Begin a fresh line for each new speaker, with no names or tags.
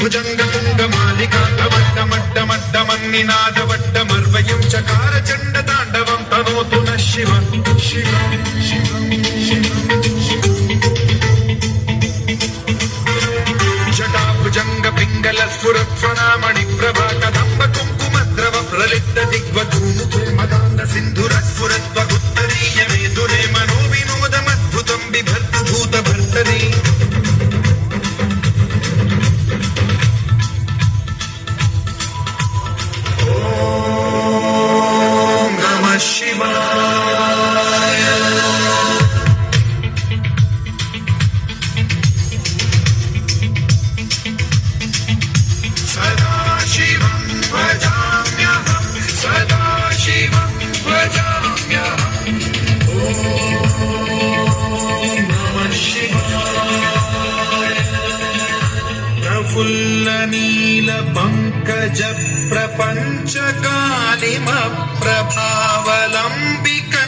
भुजङ्गतुङ्गमालिकान्तवट्टमट्टमट्टमन्निनादवट्टमर्वयं चकारचण्डताण्डवं तनोतु नः शिवं शिवं शिवं शिवं जटाभुजङ्गपिङ्गलस्फुरत्वनामणिप्रभाकदम्बकुङ्कुमद्रव प्रलिप्तदिग्वधूमुखे मदान्दसिन्धुरस्फुरत्वगुत्तरीयमेदुरे मनोविनोदमद्भुतं बिभर्तु भूतभर्तरी शिवाय सदा शिवं भजाम्यहं सदा शिवं भजाम्यहं ॐ नमः शिवाय प्रफुल्लनीलपङ्कजप्रपञ्चकालिमप्रभाव